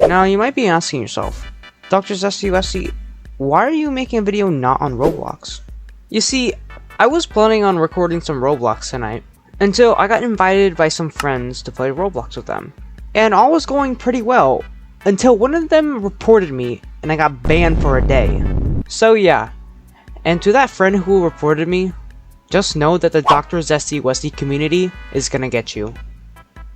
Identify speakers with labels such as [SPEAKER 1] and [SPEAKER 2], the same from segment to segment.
[SPEAKER 1] Now, you might be asking yourself, Dr. Zesty Westy, why are you making a video not on Roblox? You see, I was planning on recording some Roblox tonight, until I got invited by some friends to play Roblox with them. And all was going pretty well, until one of them reported me, and I got banned for a day. So yeah, and to that friend who reported me, just know that the Dr. Zesty Westy community is gonna get you.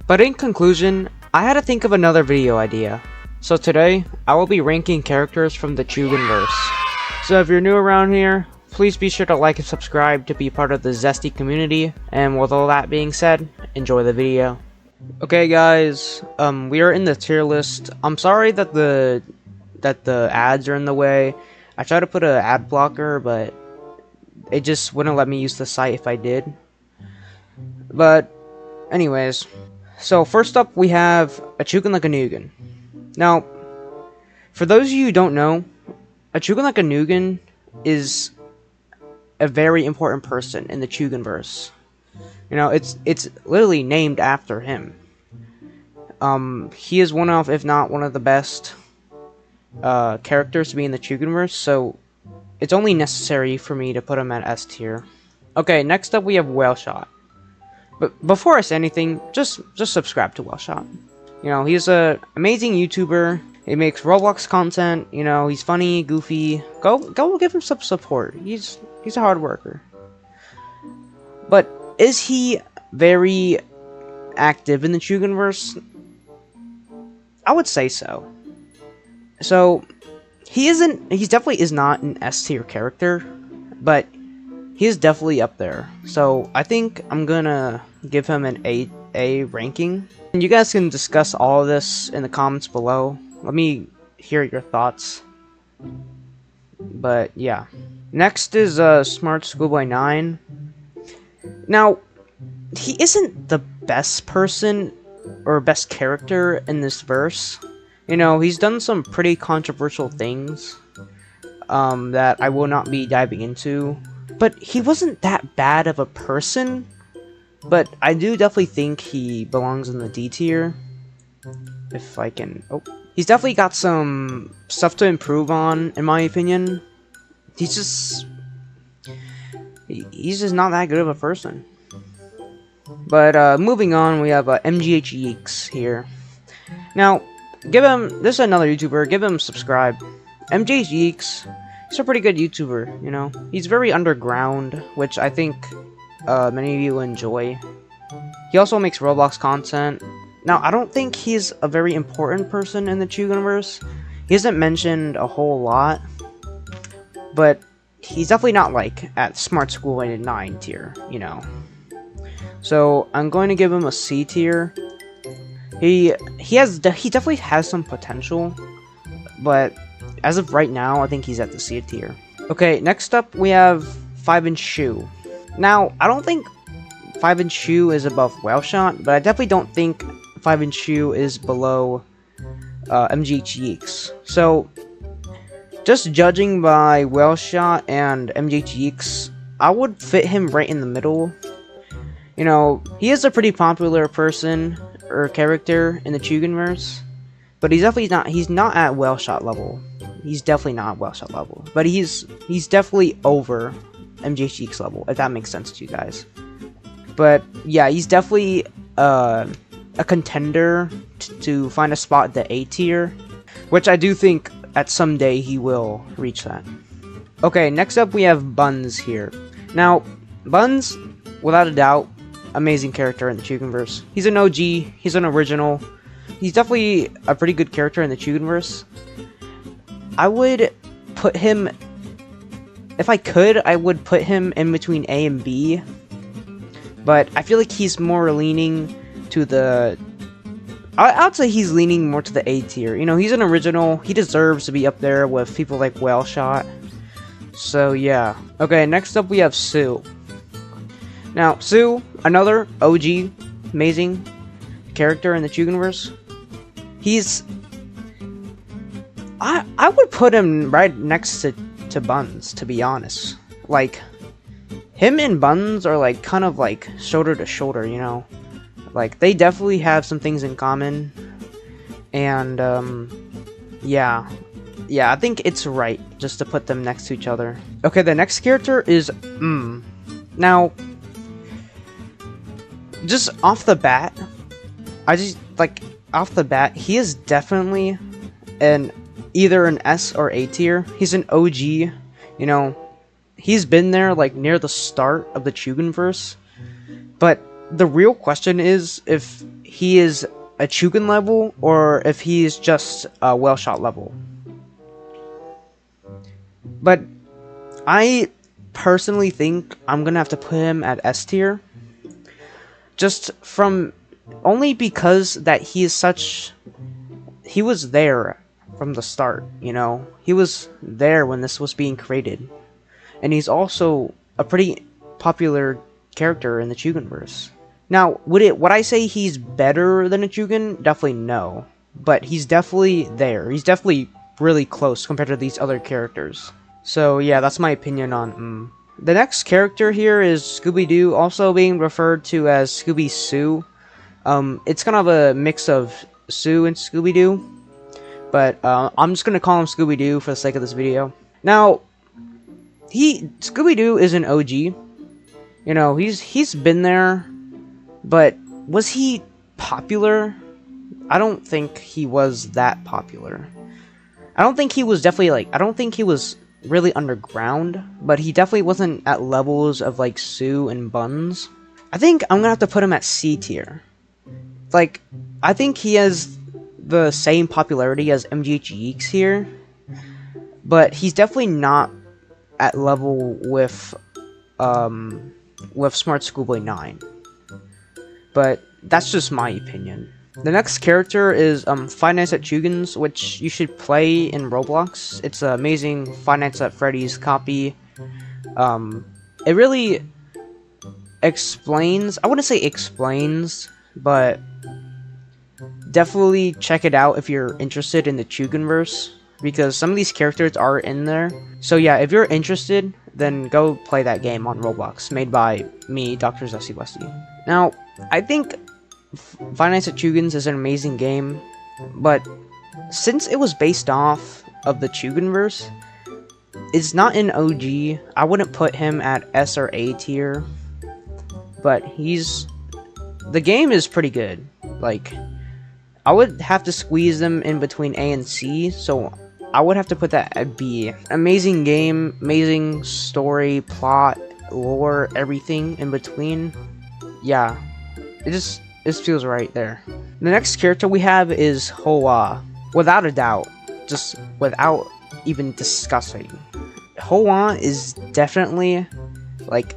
[SPEAKER 1] But in conclusion, I had to think of another video idea. So today, I will be ranking characters from the CHOOGINVERSE. So if you're new around here, please be sure to like and subscribe to be part of the Zesty community. And with all that being said, enjoy the video. Okay guys, we are in the tier list. I'm sorry that the ads are in the way. I tried to put an ad blocker, but it just wouldn't let me use the site if I did. But anyways, so first up we have a CHOOGINVERSE. Now, for those of you who don't know, a CHOOGINVERSE is a very important person in the CHOOGINVERSE. You know, it's literally named after him. He is one of, if not one of the best characters to be in the CHOOGINVERSE, so it's only necessary for me to put him at S tier. Okay, next up we have Whaleshot. But before I say anything, just subscribe to Whaleshot. You know, he's a amazing YouTuber. He makes Roblox content. You know, he's funny, goofy. Go give him some support. He's a hard worker. But is he very active in the CHOOGINVERSE? I would say so. So he definitely is not an S tier character, but he is definitely up there. So I think I'm gonna give him an A ranking. And you guys can discuss all of this in the comments below. Let me hear your thoughts. But yeah. Next is Smart Schoolboy 9. Now, he isn't the best person or best character in this verse. You know, he's done some pretty controversial things that I will not be diving into. But he wasn't that bad of a person. But I do definitely think he belongs in the D tier. If I can... Oh. He's definitely got some stuff to improve on, in my opinion. He's just not that good of a person. But moving on, we have MGH Yeeks here. Now, this is another YouTuber, give him a subscribe. MGH Yeeks, he's a pretty good YouTuber, you know. He's very underground, which I think many of you enjoy. He also makes Roblox content. Now, I don't think he's a very important person in the CHOOGINVERSE. He isn't mentioned a whole lot. But he's definitely not like at Smart Schoolboy 9 tier, you know. So I'm going to give him a C tier. He definitely has some potential, but as of right now, I think he's at the C tier. Okay, next up we have 5-inch Shoe. Now, I don't think 5-inch Shoe is above Whaleshot, but I definitely don't think 5-inch Shoe is below MGH Yeeks. So, just judging by Whaleshot and MGH Yeeks, I would fit him right in the middle. You know, he is a pretty popular person or character in the CHOOGINVERSE, but he's not at Whaleshot level. He's definitely not at Whaleshot level, but he's definitely over MGH Yeeks level, if that makes sense to you guys. But yeah, he's definitely a contender to find a spot at the A tier, which I do think at some day he will reach that. Okay, next up we have Buns here. Now, Buns, without a doubt, amazing character in the CHOOGINVERSE. He's an OG, he's an original. He's definitely a pretty good character in the CHOOGINVERSE. I would put him, if I could, I would put him in between A and B. But I feel like he's more leaning to the... I'd say he's leaning more to the A tier. You know, he's an original. He deserves to be up there with people like Whaleshot. So, yeah. Okay, next up we have Sue. Now, Sue, another OG, amazing character in the CHOOGINVERSE. He's... I would put him right next to Buns, to be honest. Like, him and Buns are like kind of like shoulder to shoulder, you know. Like, they definitely have some things in common. And yeah, I think it's right just to put them next to each other. Okay, the next character is Now, just off the bat, he is definitely either an S or A tier. He's an OG, you know. He's been there like near the start of the CHOOGINVERSE. But the real question is if he is a Chugin level or if he is just a well shot level. But I personally think I'm gonna have to put him at S tier. Just from only because that he was there from the start, you know. He was there when this was being created. And he's also a pretty popular character in the CHOOGINVERSE. Now, would I say he's better than a Chugin? Definitely no. But he's definitely there. He's definitely really close compared to these other characters. So yeah, that's my opinion on The next character here is Scooby-Doo, also being referred to as Scooby-Soo. It's kind of a mix of Sue and Scooby-Doo. But I'm just gonna call him Scooby-Doo for the sake of this video. Now, Scooby-Doo is an OG. You know, he's been there, but was he popular? I don't think he was that popular. I don't think he was really underground, but he definitely wasn't at levels of like Sue and Buns. I think I'm gonna have to put him at C tier. Like, I think he has the same popularity as MGHX here, but he's definitely not at level with Smart Schoolboy 9. But that's just my opinion. The next character is Five Nights at Chugins, which you should play in Roblox. It's an amazing Five Nights at Freddy's copy. It really explains, I wouldn't say explains, but definitely check it out if you're interested in the CHOOGINVERSE, because some of these characters are in there. So yeah, if you're interested, then go play that game on Roblox, made by me, Dr. Zesty Westy. Now, I think Five Nights at Chugins is an amazing game, but since it was based off of the CHOOGINVERSE, it's not an OG. I wouldn't put him at S or A tier, but the game is pretty good. Like, I would have to squeeze them in between A and C, so I would have to put that at B. Amazing game, amazing story, plot, lore, everything in between. Yeah, it feels right there. The next character we have is Hoa. Without a doubt, just without even discussing. Hoa is definitely, like,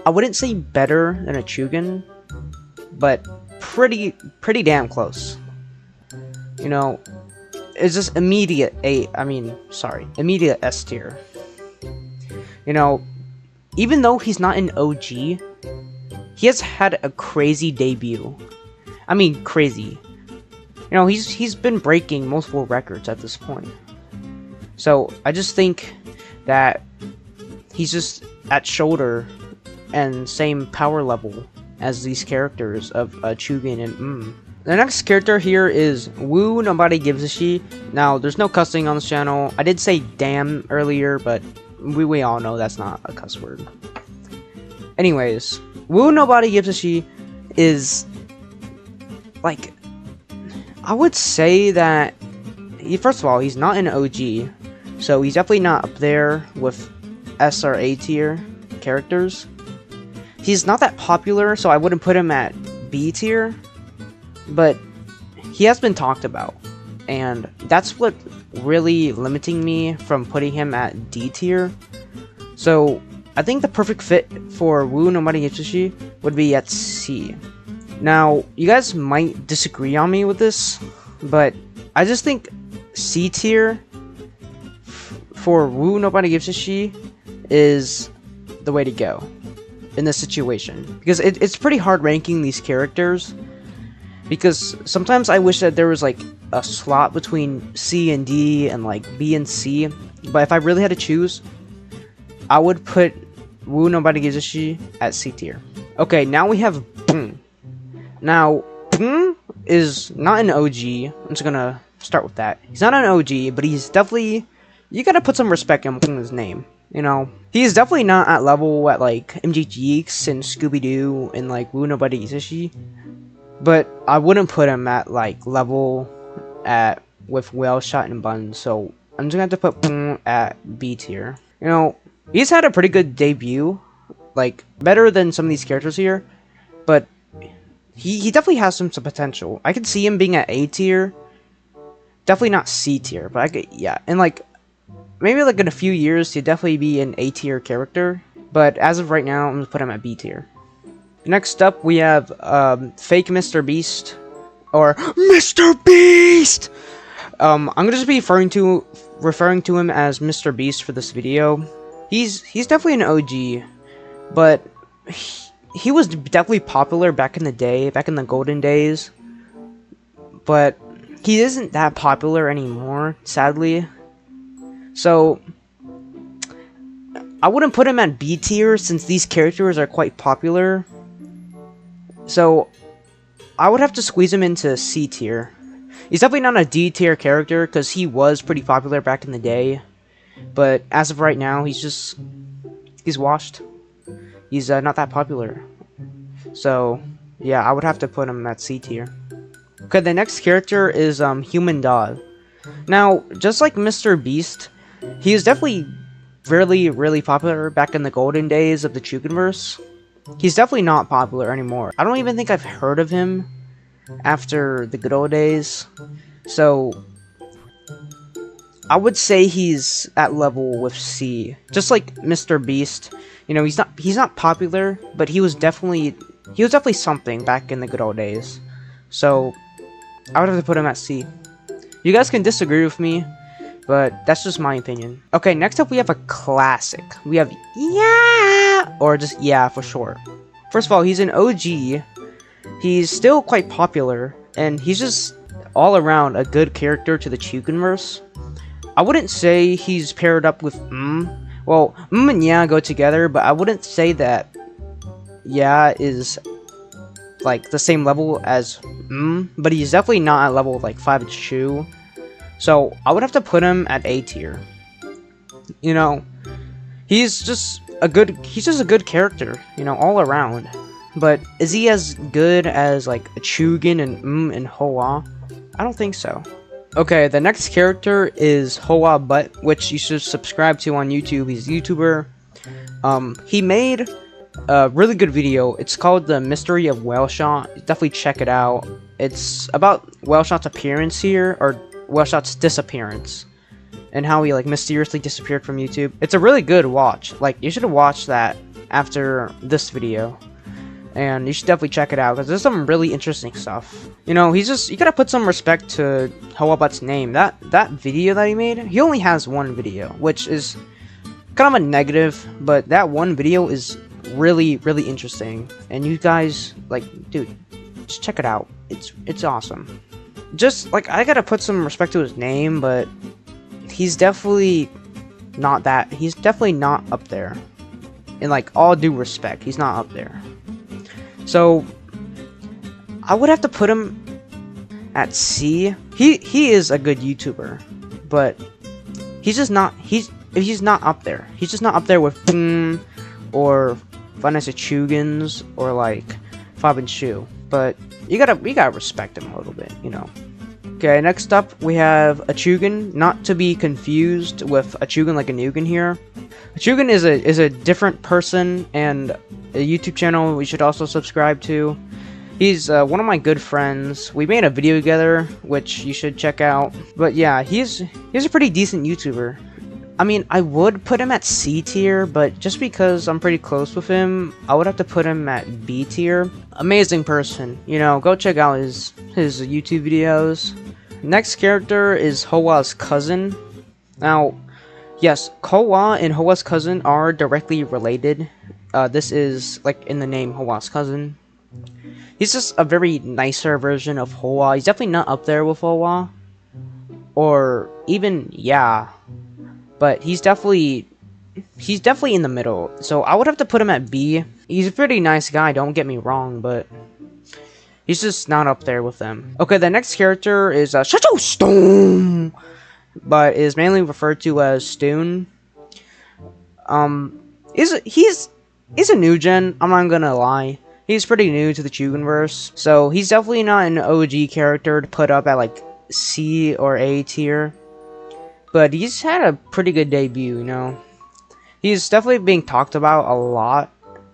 [SPEAKER 1] I wouldn't say better than a Chugin, but pretty damn close. You know, it's just immediate immediate S tier. You know, even though he's not an OG, he has had a crazy debut. I mean, crazy. You know, he's been breaking multiple records at this point. So I just think that he's just at shoulder and same power level as these characters of Chugin and The next character here is Woo Nobody Gives a She. Now, there's no cussing on this channel. I did say damn earlier, but we all know that's not a cuss word. Anyways, Woo Nobody Gives a She is, like, I would say that, first of all, he's not an OG, so he's definitely not up there with S or A tier characters. He's not that popular, so I wouldn't put him at B tier, but he has been talked about, and that's what really limiting me from putting him at D tier. So I think the perfect fit for Woo Nobody Gives a She would be at C. Now, you guys might disagree on me with this, but I just think C tier for Woo Nobody Gives a She is the way to go in this situation, because it's pretty hard ranking these characters, because sometimes I wish that there was like a slot between C and D and like B and C, but if I really had to choose, I would put Woo Nobody Gives a She at C tier. Okay, now we have Now, is not an OG. I'm just gonna start with that. He's not an OG, but he's definitely, you gotta put some respect on his name. You know, he's definitely not at level at like MJGX and Scooby-Doo and like Woo Nobody Ishi, but I wouldn't put him at like level at with Whale Shot and Buns, so I'm just gonna have to put at B tier. You know, he's had a pretty good debut, like better than some of these characters here, but he definitely has some potential. I could see him being at A tier, definitely not C tier, but I could, yeah, and like maybe like in a few years he'd definitely be an A tier character, but as of right now I'm gonna put him at B tier. Next up we have fake Mr. Beast, or Mr. Beast. I'm gonna just be referring to him as Mr. Beast for this video. He's definitely an OG, but he was definitely popular back in the day, back in the golden days, but he isn't that popular anymore, sadly. So I wouldn't put him at B tier since these characters are quite popular. So I would have to squeeze him into C tier. He's definitely not a D tier character because he was pretty popular back in the day, but as of right now he's washed. He's not that popular. So yeah, I would have to put him at C tier. Okay, the next character is Human Dog. Now, just like Mr. Beast, he is definitely really popular back in the golden days of the CHOOGINVERSE. He's definitely not popular anymore. I don't even think I've heard of him after the good old days. So I would say he's at level with C. Just like Mr. Beast, you know, he's not popular, but he was definitely something back in the good old days. So I would have to put him at C. You guys can disagree with me, but that's just my opinion. Okay, next up we have a classic. We have Yeah, or just Yeah for short. First of all, he's an OG. He's still quite popular, and he's just all around a good character to the CHOOGINVERSE. I wouldn't say he's paired up with Well, and Yeah go together, but I wouldn't say that Yeah is like the same level as but he's definitely not at level like 5 and Choo. So I would have to put him at A tier. You know, he's just a good character, you know, all around. But is he as good as like a Chugin and Hoa? I don't think so. Okay, the next character is Hoa Butt, which you should subscribe to on YouTube. He's a YouTuber. He made a really good video. It's called The Mystery of Whale Shot. Definitely check it out. It's about Whale Shot's appearance here, or Whale Shot's disappearance, and how he like mysteriously disappeared from YouTube. It's a really good watch. Like, you should watch that after this video, and you should definitely check it out because there's some really interesting stuff. You know, you gotta put some respect to Hoa Butt's name. That video that he made, he only has one video, which is kind of a negative, but that one video is really interesting, and you guys, like, dude, just check it out. It's awesome. Just like, I gotta put some respect to his name, but he's definitely not up there. In like all due respect, he's not up there. So I would have to put him at C. He is a good YouTuber, but he's not up there. He's just not up there with or Vanessa Chugins or like Fob and Shoe. But you gotta respect him a little bit, you know. Okay, next up we have a Chugin, not to be confused with a Chugin like a Nugan here. A Chugin is a different person and a YouTube channel we should also subscribe to. He's one of my good friends. We made a video together, which you should check out. But yeah, he's a pretty decent YouTuber. I mean, I would put him at C tier, but just because I'm pretty close with him, I would have to put him at B tier. Amazing person, you know, go check out his YouTube videos. Next character is Hoa's cousin. Now, yes, Hoa and Hoa's cousin are directly related. This is, like, in the name, Hoa's cousin. He's just a very nicer version of Hoa. He's definitely not up there with Hoa. Or even, yeah. But he's definitely in the middle. So I would have to put him at B. He's a pretty nice guy, don't get me wrong, but He's just not up there with them. Okay, the next character is Shadow Stone, but is mainly referred to as Stoon. He's a new gen. I'm not gonna lie. He's pretty new to the CHOOGINVERSE, so he's definitely not an OG character to put up at like C or A tier. But he's had a pretty good debut, you know. He's definitely being talked about a lot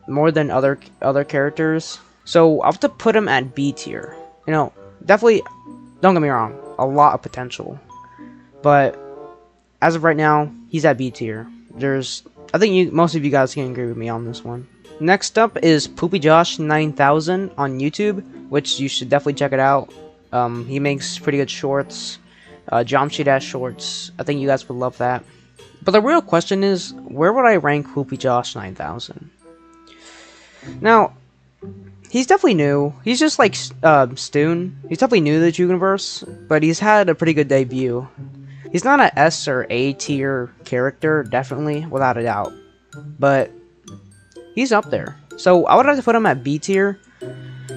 [SPEAKER 1] more than other characters. So I'll have to put him at B tier. You know, definitely, don't get me wrong, a lot of potential. But as of right now, he's at B tier. I think most of you guys can agree with me on this one. Next up is PoopyJosh9000 on YouTube, which you should definitely check it out. He makes pretty good shorts, Geometry Dash shorts. I think you guys would love that. But the real question is, where would I rank PoopyJosh9000? Now, he's definitely new. He's just like Stoon. He's definitely new to the CHOOGINVERSE, but he's had a pretty good debut. He's not an S or A tier character, definitely, without a doubt. But he's up there. So I would have to put him at B tier.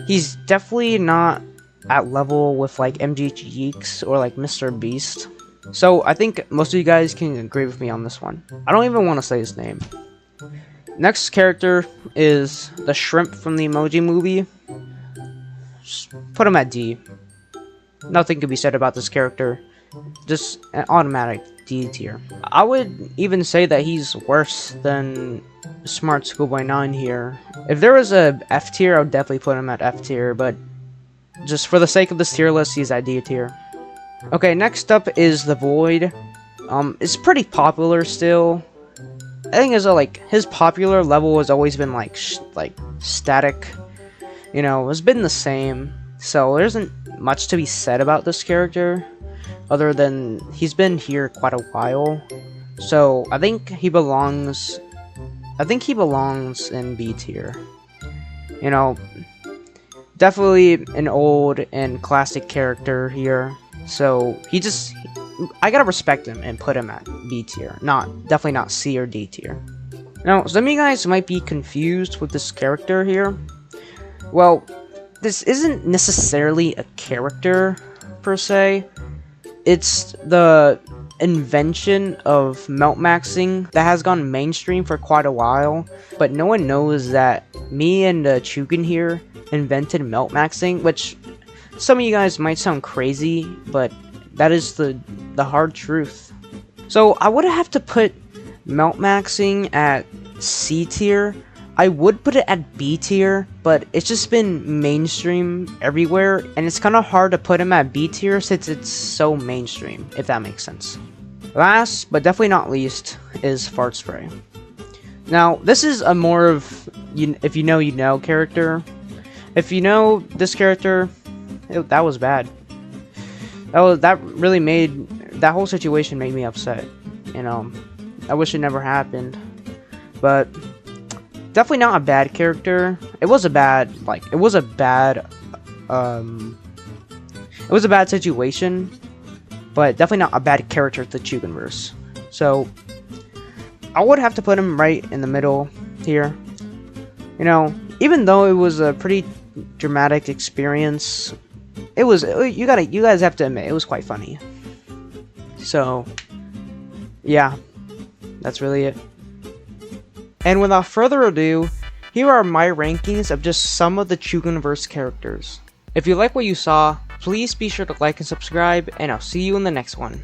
[SPEAKER 1] He's definitely not at level with like MGHeeks or like Mr. Beast. So I think most of you guys can agree with me on this one. I don't even want to say his name. Next character is the shrimp from the Emoji Movie. Just put him at D. Nothing could be said about this character. Just an automatic D tier. I would even say that he's worse than Smart Schoolboy 9 here. If there was a F tier, I would definitely put him at F tier, but just for the sake of this tier list, he's at D tier. Okay, next up is the Void. It's pretty popular still. I think his popular level has always been like static. You know, it's been the same. So there isn't much to be said about this character, other than he's been here quite a while. So I think he belongs in B tier. You know, definitely an old and classic character here. So I gotta respect him and put him at B tier. Definitely not C or D tier. Now, some of you guys might be confused with this character here. Well, this isn't necessarily a character, per se. It's the invention of melt maxing that has gone mainstream for quite a while. But no one knows that me and Chugin here invented melt maxing, which some of you guys might sound crazy, but that is the hard truth. So I would have to put melt maxing at C tier. I would put it at B tier, but it's just been mainstream everywhere, and it's kind of hard to put him at B tier since it's so mainstream, if that makes sense. Last, but definitely not least, is Fart Spray. Now, this is a more of, if you know, you know character. If you know this character, that was bad. That really made, that whole situation made me upset. You know, I wish it never happened. But definitely not a bad character. It was a bad situation, but definitely not a bad character to CHOOGINVERSE. So I would have to put him right in the middle here. You know, even though it was a pretty dramatic experience, it was, you guys have to admit, it was quite funny. So yeah, that's really it. And without further ado, here are my rankings of just some of the CHOOGINVERSE characters. If you like what you saw, please be sure to like and subscribe, and I'll see you in the next one.